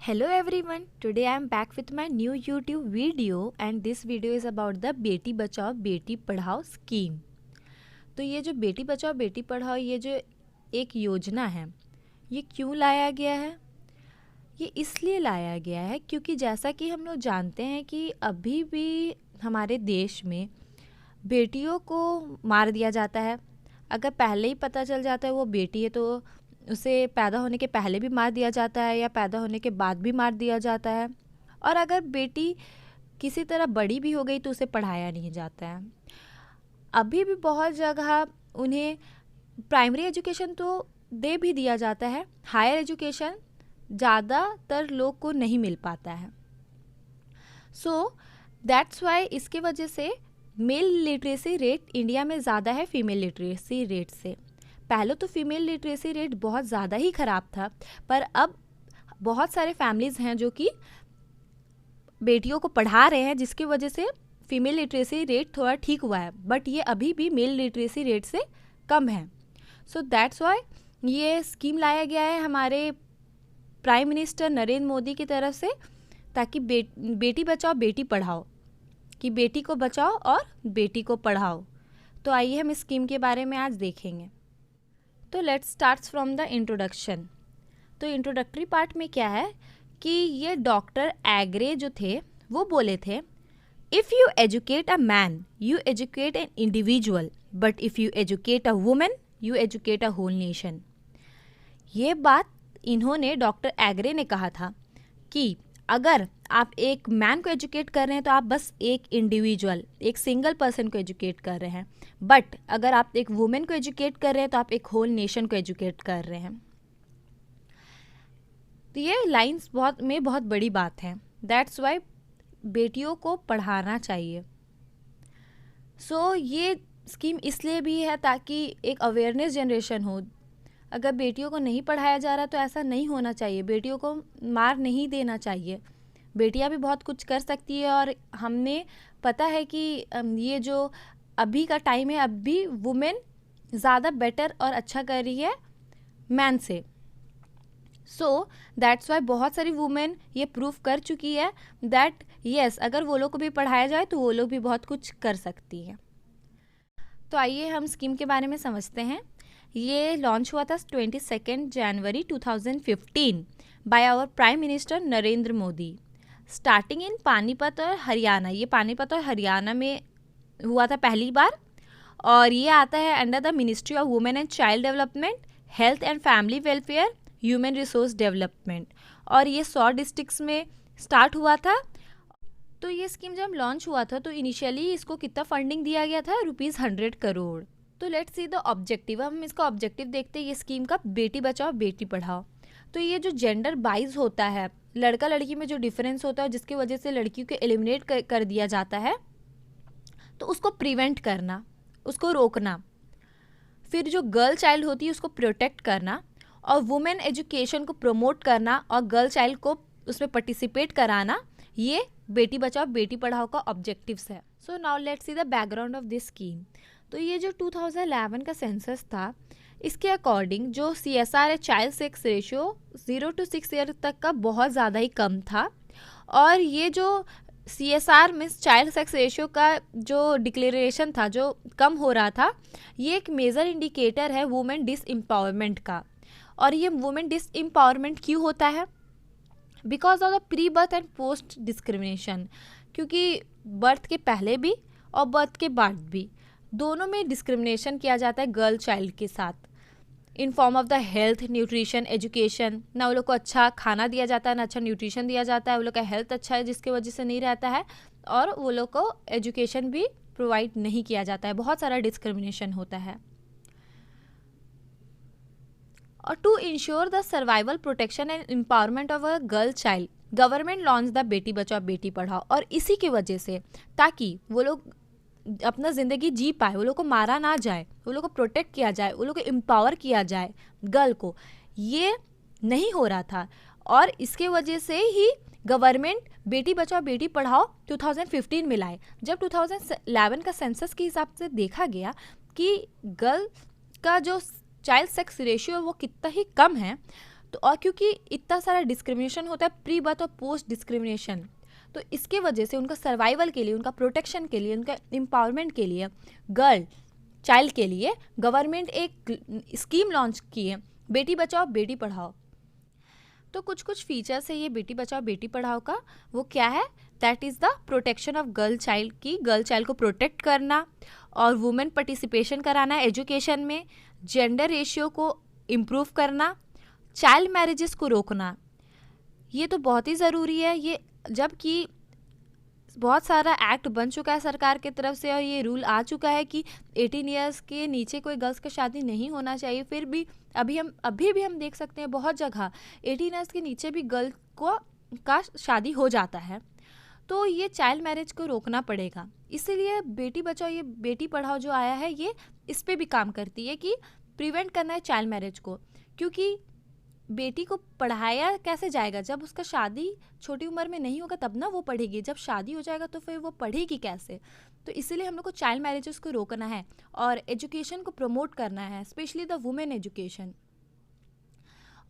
Hello everyone, today I am back with my new YouTube video and this video is about the बेटी Bachao Beti Padhao scheme. तो ये जो बेटी बचाओ बेटी पढ़ाओ ये जो एक योजना है ये क्यों लाया गया है? ये इसलिए लाया गया है क्योंकि जैसा कि हम लोग जानते हैं कि अभी भी हमारे देश में बेटियों को मार दिया जाता है। अगर पहले ही पता चल जाता है वो बेटी है तो उसे पैदा होने के पहले भी मार दिया जाता है या पैदा होने के बाद भी मार दिया जाता है। और अगर बेटी किसी तरह बड़ी भी हो गई तो उसे पढ़ाया नहीं जाता है। अभी भी बहुत जगह उन्हें प्राइमरी एजुकेशन तो दे भी दिया जाता है, हायर एजुकेशन ज़्यादातर लोग को नहीं मिल पाता है। सो दैट्स वाई इसके वजह से मेल लिटरेसी रेट इंडिया में ज़्यादा है फीमेल लिटरेसी रेट से। पहले तो फीमेल लिटरेसी रेट बहुत ज़्यादा ही ख़राब था, पर अब बहुत सारे फैमिलीज़ हैं जो कि बेटियों को पढ़ा रहे हैं जिसकी वजह से फीमेल लिटरेसी रेट थोड़ा ठीक हुआ है, बट ये अभी भी मेल लिटरेसी रेट से कम है। सो दैट्स वाई ये स्कीम लाया गया है हमारे प्राइम मिनिस्टर नरेंद्र मोदी की तरफ से, ताकि बेटी बचाओ बेटी पढ़ाओ, कि बेटी को बचाओ और बेटी को पढ़ाओ। तो आइए हम इस स्कीम के बारे में आज देखेंगे। तो let's start from the introduction. तो इंट्रोडक्टरी पार्ट में क्या है कि ये डॉक्टर एग्रे जो थे वो बोले थे, if you educate a man you educate an individual, but if you educate a woman you educate a whole nation. ये बात इन्होंने डॉक्टर एग्रे ने कहा था कि अगर आप एक मैन को एजुकेट कर रहे हैं तो आप बस एक इंडिविजुअल, एक सिंगल पर्सन को एजुकेट कर रहे हैं, बट अगर आप एक वुमेन को एजुकेट कर रहे हैं तो आप एक होल नेशन को एजुकेट कर रहे हैं। तो ये लाइंस बहुत बड़ी बात है। दैट्स वाई बेटियों को पढ़ाना चाहिए। सो ये स्कीम इसलिए भी है ताकि एक अवेयरनेस जनरेशन हो। अगर बेटियों को नहीं पढ़ाया जा रहा तो ऐसा नहीं होना चाहिए। बेटियों को मार नहीं देना चाहिए। बेटियां भी बहुत कुछ कर सकती है और हमने पता है कि ये जो अभी का टाइम है, अब भी वुमेन ज़्यादा बेटर और अच्छा कर रही है मैन से। सो दैट्स वाई बहुत सारी वुमेन ये प्रूव कर चुकी है दैट यस, अगर वो लोग को भी पढ़ाया जाए तो वो लोग भी बहुत कुछ कर सकती है। तो आइए हम स्कीम के बारे में समझते हैं। ये लॉन्च हुआ था 22 जनवरी 2015 by our prime minister Narendra Modi, starting in Panipat और हरियाणा। ये पानीपत और हरियाणा में हुआ था पहली बार और ये आता है under the ministry of women and child development, health and family welfare, human resource development. और ये 100 डिस्ट्रिक्ट्स में स्टार्ट हुआ था। तो ये स्कीम जब लॉन्च हुआ था तो इनिशियली इसको कितना फंडिंग दिया गया था, ₹100 करोड़। तो लेट्स सी द ऑब्जेक्टिव। हम इसका ऑब्जेक्टिव देखते हैं ये स्कीम का, बेटी बचाओ बेटी पढ़ाओ। तो ये जो जेंडर बाइज होता है, लड़का लड़की में जो डिफरेंस होता है जिसकी वजह से लड़कियों को एलिमिनेट कर दिया जाता है, तो उसको प्रिवेंट करना, उसको रोकना। फिर जो गर्ल चाइल्ड होती है उसको प्रोटेक्ट करना और वुमेन एजुकेशन को प्रमोट करना और गर्ल चाइल्ड को उसमें पार्टिसिपेट कराना, ये बेटी बचाओ बेटी पढ़ाओ का ऑब्जेक्टिव्स है। So now let's see the background of this scheme. तो ये जो 2011 का सेंसस था, इसके अकॉर्डिंग जो CSR है, child sex ratio 0 to 6 year तक का बहुत ज़्यादा ही कम था। और ये जो CSR means child sex ratio का जो डिक्लेरेशन था जो कम हो रहा था, ये एक मेजर इंडिकेटर है वुमेन डिसएम्पावरमेंट का। और ये वुमेन डिसएम्पावरमेंट क्यों होता है? Because of the pre birth and post discrimination. क्योंकि बर्थ के पहले भी और बर्थ के बाद भी दोनों में डिस्क्रिमिनेशन किया जाता है गर्ल चाइल्ड के साथ, in form of the health, nutrition, education. ना वो लोग को अच्छा खाना दिया जाता है, ना अच्छा न्यूट्रिशन दिया जाता है, वो लोग का हेल्थ अच्छा है जिसकी वजह से नहीं रहता है, और वो लोग को एजुकेशन भी प्रोवाइड नहीं किया जाता है। बहुत सारा डिस्क्रिमिनेशन होता है। और to ensure the survival, protection and empowerment of a girl child, government launch the Beti Bachao Beti Padhao. और इसी की वजह से ताकि वो लोग अपना ज़िंदगी जी पाए, वो लोग को मारा ना जाए, वो लोग को प्रोटेक्ट किया जाए, वो लोग को एम्पावर किया जाए गर्ल को, ये नहीं हो रहा था। और इसके वजह से ही गवर्नमेंट बेटी बचाओ बेटी पढ़ाओ 2015 में लाए। जब 2011 का सेंसस के हिसाब से देखा गया कि गर्ल का जो चाइल्ड सेक्स रेशियो वो कितना ही कम है, तो और क्योंकि इतना सारा डिस्क्रिमिनेशन होता है प्री बर्थ और पोस्ट डिस्क्रिमिनेशन, तो इसके वजह से उनका सर्वाइवल के लिए, उनका प्रोटेक्शन के लिए, उनका एम्पावरमेंट के लिए, गर्ल चाइल्ड के लिए गवर्नमेंट एक स्कीम लॉन्च की है, बेटी बचाओ बेटी पढ़ाओ। तो कुछ कुछ फीचर्स है ये बेटी बचाओ बेटी पढ़ाओ का। वो क्या है? That is the protection of girl child की, गर्ल चाइल्ड को प्रोटेक्ट करना और वुमेन पार्टिसिपेशन कराना एजुकेशन में, जेंडर रेशियो को इम्प्रूव करना, चाइल्ड मैरिजेस को रोकना। ये तो बहुत ही ज़रूरी है। ये जबकि बहुत सारा एक्ट बन चुका है सरकार की तरफ से और ये रूल आ चुका है कि 18 इयर्स के नीचे कोई गर्ल्स का शादी नहीं होना चाहिए, फिर भी अभी भी हम देख सकते हैं बहुत जगह 18 इयर्स के नीचे भी गर्ल का शादी हो जाता है। तो ये चाइल्ड मैरिज को रोकना पड़ेगा। इसीलिए बेटी बचाओ ये बेटी पढ़ाओ जो आया है, ये इस पे भी काम करती है कि प्रिवेंट करना है चाइल्ड मैरिज को। क्योंकि बेटी को पढ़ाया कैसे जाएगा? जब उसका शादी छोटी उम्र में नहीं होगा तब ना वो पढ़ेगी, जब शादी हो जाएगा तो फिर वो पढ़ेगी कैसे? तो इसीलिए हम लोग को चाइल्ड मैरिजेस को रोकना है और एजुकेशन को प्रमोट करना है, स्पेशली द वुमेन एजुकेशन,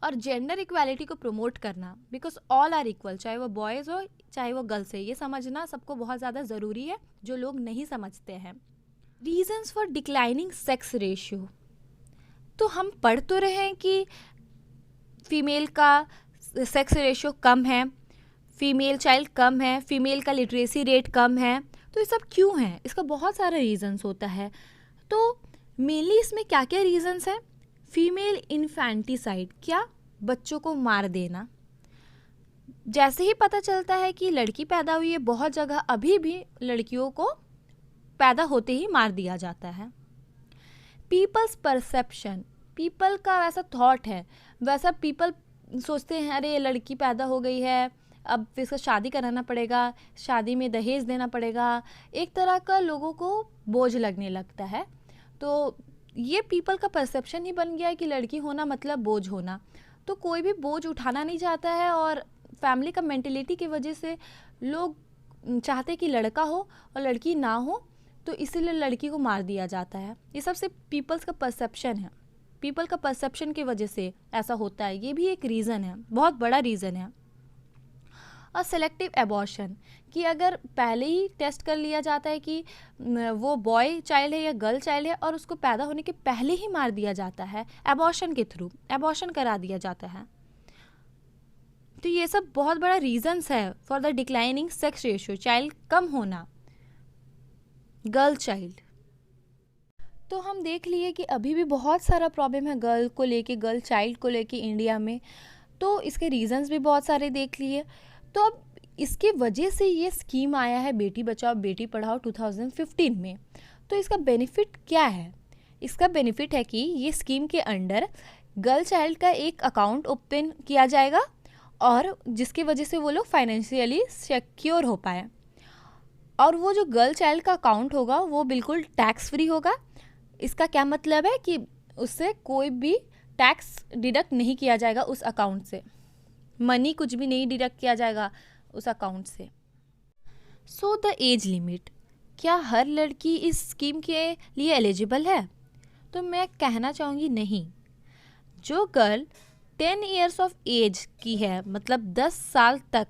और जेंडर इक्वालिटी को प्रमोट करना, बिकॉज ऑल आर इक्वल, चाहे वो बॉयज़ हो चाहे वो गर्ल्स है। ये समझना सबको बहुत ज़्यादा ज़रूरी है जो लोग नहीं समझते हैं। Reasons for declining sex ratio, तो हम पढ़ तो रहे हैं कि फीमेल का सेक्स रेशियो कम है, फीमेल चाइल्ड कम है, फीमेल का लिटरेसी रेट कम है। तो ये सब क्यों है? इसका बहुत सारा रीजंस होता है। तो मेनली इसमें क्या क्या रीजंस हैं? फीमेल इन्फेंटिसाइड, क्या? बच्चों को मार देना। जैसे ही पता चलता है कि लड़की पैदा हुई है, बहुत जगह अभी भी लड़कियों को पैदा होते ही मार दिया जाता है। पीपल्स परसेप्शन, पीपल का वैसा थॉट है, वैसा पीपल सोचते हैं अरे लड़की पैदा हो गई है अब फिर इसका शादी कराना पड़ेगा, शादी में दहेज देना पड़ेगा, एक तरह का लोगों को बोझ लगने लगता है। तो ये पीपल का परसेप्शन ही बन गया है कि लड़की होना मतलब बोझ होना। तो कोई भी बोझ उठाना नहीं चाहता है और फैमिली का मेंटेलिटी की वजह से लोग चाहते कि लड़का हो और लड़की ना हो, तो इसीलिए लड़की को मार दिया जाता है। ये सबसे पीपल्स का परसेप्शन है, पीपल का परसेप्शन की वजह से ऐसा होता है। ये भी एक रीज़न है, बहुत बड़ा रीज़न है। और सेलेक्टिव एबॉर्शन, कि अगर पहले ही टेस्ट कर लिया जाता है कि वो बॉय चाइल्ड है या गर्ल चाइल्ड है और उसको पैदा होने के पहले ही मार दिया जाता है, एबॉर्शन के थ्रू एबॉर्शन करा दिया जाता है। तो ये सब बहुत बड़ा रीजंस है for the declining sex ratio, child कम होना, गर्ल चाइल्ड। तो हम देख लिए कि अभी भी बहुत सारा प्रॉब्लम है गर्ल को लेके, गर्ल चाइल्ड को लेके इंडिया में। तो इसके रीजंस भी बहुत सारे देख लिए। तो अब इसके वजह से ये स्कीम आया है बेटी बचाओ बेटी पढ़ाओ 2015 में। तो इसका बेनिफिट क्या है? इसका बेनिफिट है कि ये स्कीम के अंडर गर्ल चाइल्ड का एक अकाउंट ओपन किया जाएगा और जिसकी वजह से वो लोग फाइनेंशियली सिक्योर हो पाए। और वो जो गर्ल चाइल्ड का अकाउंट होगा वो बिल्कुल टैक्स फ्री होगा। इसका क्या मतलब है कि उससे कोई भी टैक्स डिडक्ट नहीं किया जाएगा, उस अकाउंट से मनी कुछ भी नहीं डिडक्ट किया जाएगा उस अकाउंट से। सो द एज लिमिट, क्या हर लड़की इस स्कीम के लिए एलिजिबल है? तो मैं कहना चाहूँगी नहीं। जो गर्ल 10 ईयर्स ऑफ एज की है, मतलब 10 साल तक,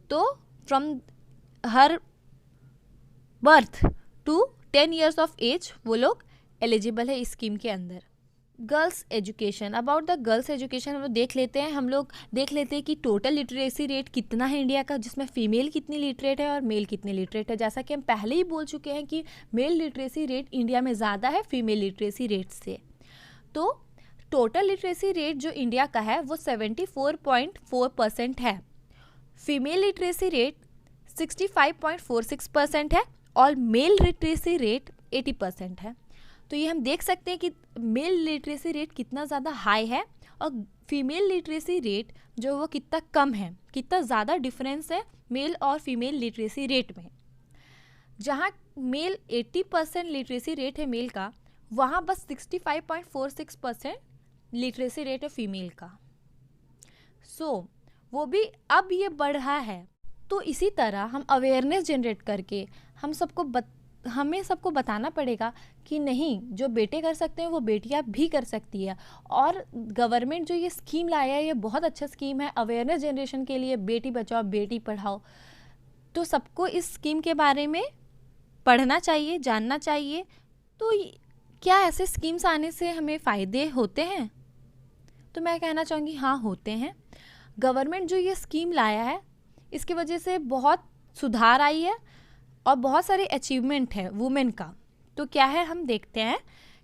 तो from her birth to 10 years of age वो लोग एलिजिबल है इस स्कीम के अंदर। Girls education, about the girls education हम लोग देख लेते हैं कि टोटल लिटरेसी रेट कितना है इंडिया का, जिसमें फीमेल कितनी लिटरेट है और मेल कितनी लिटरेट है। जैसा कि हम पहले ही बोल चुके हैं कि मेल लिटरेसी रेट इंडिया में ज़्यादा है फीमेल लिटरेसी रेट से। तो टोटल लिटरेसी रेट जो इंडिया का है वो 74.4% है, फीमेल लिटरेसी रेट 65.46% है और मेल लिटरेसी रेट 80% है। तो ये हम देख सकते हैं कि मेल लिटरेसी रेट कितना ज़्यादा हाई है और फीमेल लिटरेसी रेट जो वो कितना कम है, कितना ज़्यादा डिफरेंस है मेल और फीमेल लिटरेसी रेट में। जहाँ मेल 80% लिटरेसी रेट है मेल का, वहाँ बस 65.46% लिटरेसी रेट है फीमेल का। वो भी अब ये बढ़ा है। तो इसी तरह हम अवेयरनेस जनरेट करके हम सबको हमें सबको बताना पड़ेगा कि नहीं, जो बेटे कर सकते हैं वो बेटियां भी कर सकती है। और गवर्नमेंट जो ये स्कीम लाया है ये बहुत अच्छा स्कीम है अवेयरनेस जनरेशन के लिए, बेटी बचाओ बेटी पढ़ाओ। तो सबको इस स्कीम के बारे में पढ़ना चाहिए, जानना चाहिए। तो क्या ऐसे स्कीम्स आने से हमें फ़ायदे होते हैं? तो मैं कहना चाहूँगी हाँ, होते हैं। गवर्नमेंट जो ये स्कीम लाया है इसकी वजह से बहुत सुधार आई है और बहुत सारे अचीवमेंट है वुमेन का। तो क्या है, हम देखते हैं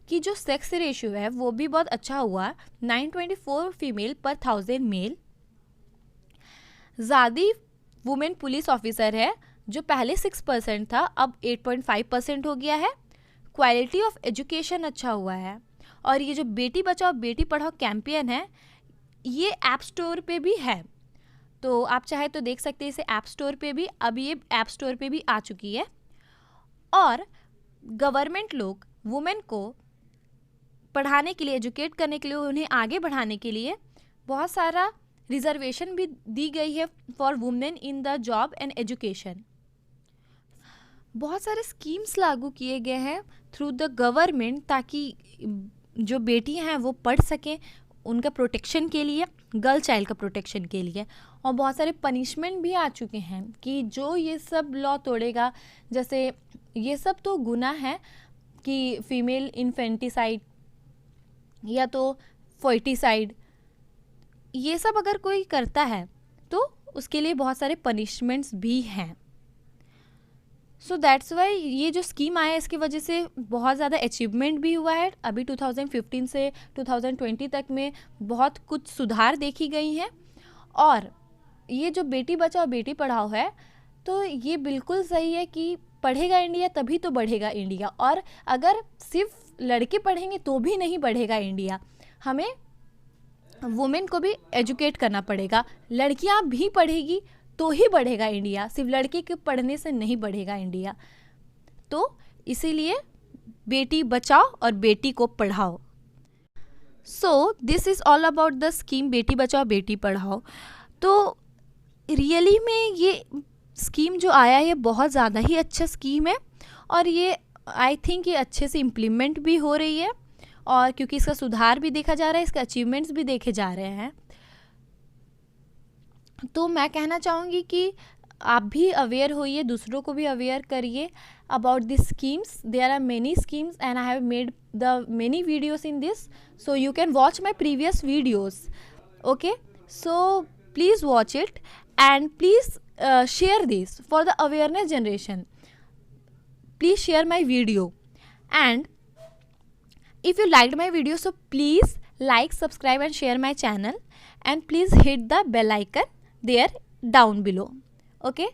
कि जो सेक्स रेशियो है वो भी बहुत अच्छा हुआ, 924 फीमेल पर 1000 मेल। ज़्यादा वुमेन पुलिस ऑफिसर है, जो पहले 6% था अब 8.5% हो गया है। क्वालिटी ऑफ एजुकेशन अच्छा हुआ है। और ये जो बेटी बचाओ बेटी पढ़ाओ कैंपेन है ये ऐप स्टोर पे भी है, तो आप चाहे तो देख सकते हैं इसे ऐप स्टोर पे भी, अभी ये ऐप स्टोर पे भी आ चुकी है। और गवर्नमेंट लोग वुमेन को पढ़ाने के लिए, एजुकेट करने के लिए, उन्हें आगे बढ़ाने के लिए बहुत सारा रिजर्वेशन भी दी गई है for women in the job and education. बहुत सारे स्कीम्स लागू किए गए हैं थ्रू द गवर्नमेंट ताकि जो बेटियां हैं वो पढ़ सकें, उनका प्रोटेक्शन के लिए, गर्ल चाइल्ड का प्रोटेक्शन के लिए। और बहुत सारे पनिशमेंट भी आ चुके हैं कि जो ये सब लॉ तोड़ेगा, जैसे ये सब तो गुनाह है कि फीमेल इन्फेंटिसाइड या तो फोइटिसाइड, ये सब अगर कोई करता है तो उसके लिए बहुत सारे पनिशमेंट्स भी हैं। सो दैट्स वाई ये जो स्कीम आया इसकी वजह से बहुत ज़्यादा अचीवमेंट भी हुआ है। अभी 2015 से 2020 तक में बहुत कुछ सुधार देखी गई हैं। और ये जो बेटी बचाओ बेटी पढ़ाओ है तो ये बिल्कुल सही है कि पढ़ेगा इंडिया तभी तो बढ़ेगा इंडिया। और अगर सिर्फ लड़के पढ़ेंगे तो भी नहीं बढ़ेगा इंडिया, हमें वुमेन को भी एजुकेट करना पड़ेगा। लड़कियां भी पढ़ेगी तो ही बढ़ेगा इंडिया, सिर्फ लड़के के पढ़ने से नहीं बढ़ेगा इंडिया। तो इसीलिए बेटी बचाओ और बेटी को पढ़ाओ। So this is all about the scheme बेटी बचाओ बेटी पढ़ाओ। तो रियली में ये स्कीम जो आया है ये बहुत ज़्यादा ही अच्छा स्कीम है और ये आई थिंक ये अच्छे से इम्प्लीमेंट भी हो रही है। और क्योंकि इसका सुधार भी देखा जा रहा है, इसके अचीवमेंट्स भी देखे जा रहे हैं, तो मैं कहना चाहूँगी कि आप भी अवेयर होइए, दूसरों को भी अवेयर करिए about this schemes. There are many schemes and I have made the many videos in this, so you can watch my previous videos. Okay, so please watch it and please share this for the awareness generation. Please share my video, and if you liked my video, so please like, subscribe and share my channel, and please hit the bell icon there down below. Okay,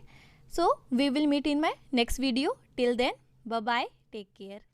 so we will meet in my next video. Till then, bye bye, take care.